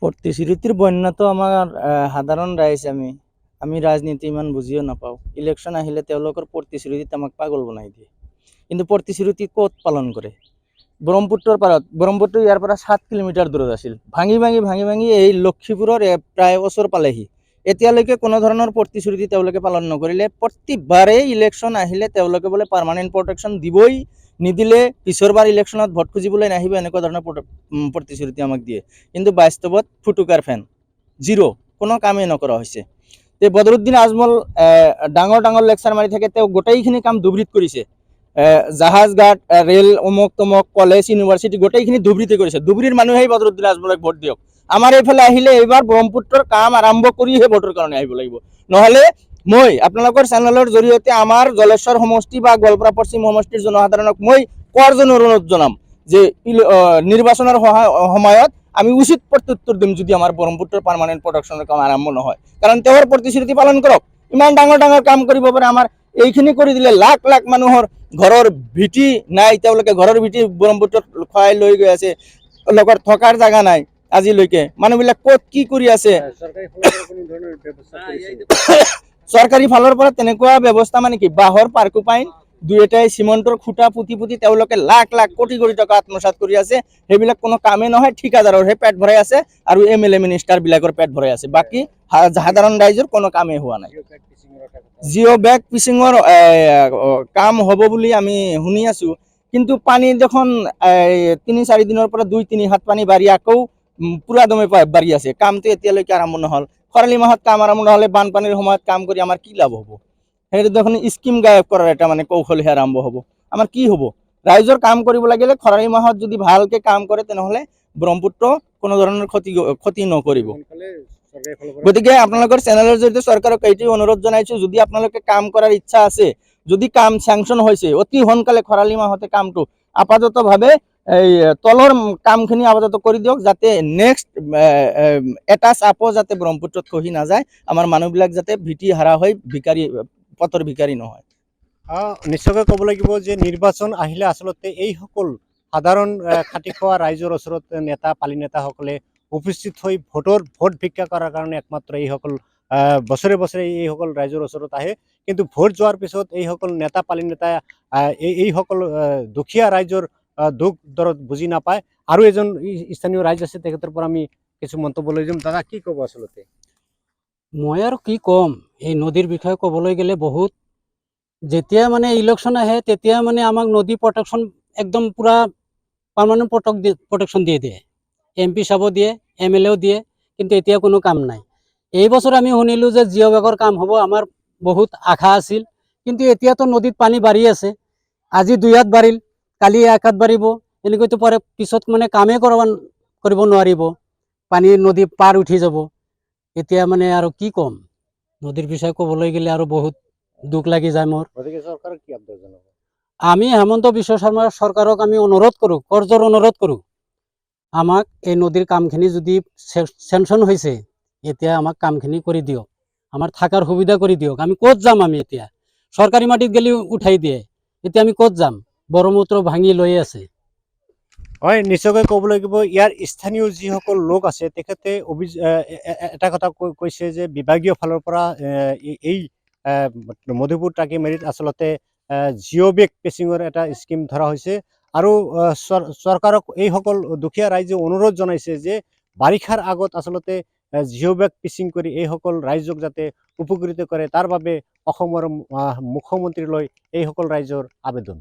প্ৰতিশ্ৰুতিৰ বন্যা তো আমাৰ সাধাৰণ ৰাইজ আমি ৰাজনীতি ইমান বুজিও নাপাওঁ। ইলেকশ্যন আহিলে তেওঁলোকৰ প্ৰতিশ্ৰুতিত আমাক পাগল বনাই দিয়ে, কিন্তু প্ৰতিশ্ৰুতি ক'ত পালন কৰে? ব্ৰহ্মপুত্ৰৰ পাৰত, ব্ৰহ্মপুত্ৰ ইয়াৰ পৰা 7 কিলোমিটাৰ দূৰত আছিল, ভাঙি এই লক্ষীপুৰৰ প্ৰায় ওচৰ পালেহি। এতিয়ালৈকে কোনো ধৰণৰ প্ৰতিশ্ৰুতি তেওঁলোকে পালন নকৰিলে। প্ৰতিবাৰেই ইলেকশ্যন আহিলে তেওঁলোকে বোলে পাৰ্মানেণ্ট প্ৰটেকশ্যন দিবই, নিদিলে পিছৰবাৰ ইলেকশ্যনত ভোট খুজিবলৈ নাহিব, এনেকুৱা ধৰণৰ প্ৰতিশ্ৰুতি আমাক দিয়ে। কিন্তু বাস্তৱত ফুটুকাৰ ফেন, জিৰ', কোনো কামেই নকৰা হৈছে। এই বদৰুদ্দিন আজমল ডাঙৰ ডাঙৰ লেকচাৰ মাৰি থাকে, তেওঁ গোটেইখিনি কাম ধুবুৰীত কৰিছে। জাহাজ ঘাট, ৰেল, অমুক তমুক, কলেজ, ইউনিভাৰ্চিটি গোটেইখিনি ধুবুৰীতে কৰিছে। ধুবুৰীৰ মানুহেই বদৰুদ্দিন আজমলক ভোট দিয়ক। আমাৰ এইফালে আহিলে এইবাৰ ব্ৰহ্মপুত্ৰৰ কাম আৰম্ভ কৰিহে ভোটৰ কাৰণে আহিব লাগিব, নহ'লে মই আপোনালোকৰ চেনেলৰ জৰিয়তে আমাৰ জলেশ্বৰ সমষ্টি বা গোৱালপাৰা পশ্চিম সমষ্টিৰ জনসাধাৰণক মই কোৱাৰ্জন অনুৰোধ জনাম যে নিৰ্বাচনৰ সময়ত আমি উচিত প্ৰত্যুত্তৰ দিম যদি আমাৰ ব্ৰহ্মপুত্ৰৰ পাৰ্মানেণ্ট প্ৰটেকশ্যনৰ কাম আৰম্ভ নহয়। কাৰণ তেওঁৰ প্ৰতিশ্ৰুতি পালন কৰক। ইমান ডাঙৰ ডাঙৰ কাম কৰিব পাৰে, আমাৰ এইখিনি কৰি দিলে লাখ লাখ মানুহৰ ঘৰৰ ভিটি নাই, তেওঁলোকে ঘৰৰ ভিটি ব্ৰহ্মপুত্ৰত খুৱাই লৈ গৈ আছে, লগত থকাৰ জাগা নাই। আজিলৈকে মানুহবিলাক ক'ত কি কৰি আছে? চৰকাৰী ফালৰ পৰা তেনেকুৱা ব্যৱস্থা মানে কি, বাঁহৰ পাৰ্কোপাইন দুই এটাই চিমেণ্টৰ খুঁটা পুতি তেওঁলোকে লাখ লাখ কোটি কোটি টকা আত্মসাৎ কৰি আছে। সেইবিলাক কোনো কামেই নহয়, ঠিকাদাৰৰহে পেট ভৰাই আছে আৰু MLA মিনিষ্টাৰ বিলাকৰ পেট ভৰাই আছে। বাকী সাধাৰণ ৰাইজৰ কোনো কামেই হোৱা নাই। জিঅ' বেগ পিচিঙৰ কাম হ'ব বুলি আমি শুনি আছো, কিন্তু পানী দেখোন 3-4 দিনৰ পৰা 2-3 হাত পানী বাঢ়ি আকৌ পুৰা দমে বাঢ়ি আছে। কামটো এতিয়ালৈকে আৰম্ভ নহ'ল। খৰালি মাহত কাম আৰম্ভ নহ'লে বানপানীৰ সময়ত কাম কৰি আমাৰ কি লাভ হ'ব? সেইটো দেখোন স্কিম গায়ব কৰাৰ এটা মানে কৌশলহে আৰম্ভ হ'ব। আমাৰ কি হ'ব? ৰাইজৰ কাম কৰিব লাগিলে খৰালি মাহত যদি ভালকে কাম কৰে, তেনেহ'লে ব্ৰহ্মপুত্ৰ কোনো ধৰণৰ ক্ষতি নকৰিব। গতিকে আপোনালোকৰ চেনেলৰ জৰিয়তে চৰকাৰক এইটোৱে অনুৰোধ জনাইছো, যদি আপোনালোকে কাম কৰাৰ ইচ্ছা আছে, যদি কাম চেংচন হৈছে, অতি সোনকালে খৰালি মাহতে কামটো আপাততভাৱে এই তলৰ কামখিনি আপাতত কৰি দিয়ক, যাতে নেক্সট এটা চাপো যাতে ব্ৰহ্মপুত্ৰত খহি নাযায়, আমাৰ মানুহবিলাক যাতে ভিটি হাৰা হৈ ভিকাৰী পথৰ ভিকাৰী নহয়। নিশ্চয়কৈ ক'ব লাগিব যে নিৰ্বাচন আহিলে আচলতে এইসকল সাধাৰণ খাটি খোৱা ৰাইজৰ ওচৰত নেতা পালি নেতাসকলে উপস্থিত হৈ ভোট ভিক্ষা কৰাৰ কাৰণে একমাত্ৰ এইসকল বছৰে বছৰে এইসকল ৰাইজৰ ওচৰত আহে। কিন্তু ভোট যোৱাৰ পিছত এইসকল নেতা পালি নেতা এইসকল দুখীয়া ৰাইজৰ দুখ দৰদ বুজি নাপায়। আৰু এজন স্থানীয় ৰাইজ আছে, তেখেতৰ পৰা আমি কিছু মন্তব্য লৈ যাম। দাদা, কি ক'ব? আচলতে মই আৰু কি ক'ম, এই নদীৰ বিষয়ে ক'বলৈ গ'লে বহুত, যেতিয়া মানে ইলেকশ্যন আহে তেতিয়া মানে আমাক নদী প্ৰটেকশ্যন একদম পূৰা পাৰ্মানেণ্ট প্ৰটেকশ্যন দিয়ে। MP চাব দিয়ে, MLAও দিয়ে, কিন্তু এতিয়া কোনো কাম নাই। এই বছৰ আমি শুনিলোঁ যে জিঅ' বেগৰ কাম হ'ব, আমাৰ বহুত আশা আছিল, কিন্তু এতিয়াতো নদীত পানী বাঢ়ি আছে। আজি 2 হাত বাঢ়িল, কালি 1 হাত বাঢ়িব, এনেকৈতো পাৰে পিছত মানে কামেই কৰিব নোৱাৰিব, পানী নদী পাৰ উঠি যাব। এতিয়া মানে আৰু কি ক'ম, নদীৰ বিষয়ে ক'বলৈ গ'লে আৰু বহুত দুখ লাগি যায় মোৰ। আমি হেমন্ত বিশ্ব শৰ্মাৰ চৰকাৰক আমি অনুৰোধ কৰোঁ, কৰজোৰ অনুৰোধ কৰোঁ, আমাক এই নদীৰ কামখিনি যদি চেংচন হৈছে, এতিয়া আমাক কামখিনি কৰি দিয়ক, আমাৰ থাকাৰ সুবিধা কৰি দিয়ক। আমি ক'ত যাম? আমি এতিয়া চৰকাৰী মাটিত গেলি উঠাই দিয়ে, এতিয়া আমি ক'ত যাম? ব্ৰহ্মপুত্ৰ ভাঙি লৈ আছে। হয়, নিশ্চয়কৈ ক'ব লাগিব, ইয়াৰ স্থানীয় যিসকল লোক আছে তেখেতে এটা কথা কৈছে যে বিভাগীয় ফালৰ পৰা এই মধুপুৰ টাকিমাৰীত আচলতে জিঅ' বেগ পেচিঙৰ এটা স্কিম ধৰা হৈছে। আৰু চৰকাৰক এইসকল দুখীয়া ৰাইজে অনুৰোধ জনাইছে যে বাৰিষাৰ আগত আচলতে জিঅ' বেগ পিচিং কৰি এইসকল ৰাইজক যাতে উপকৃত কৰে, তাৰ বাবে অসমৰ মুখ্যমন্ত্ৰীলৈ এইসকল ৰাইজৰ আবেদন।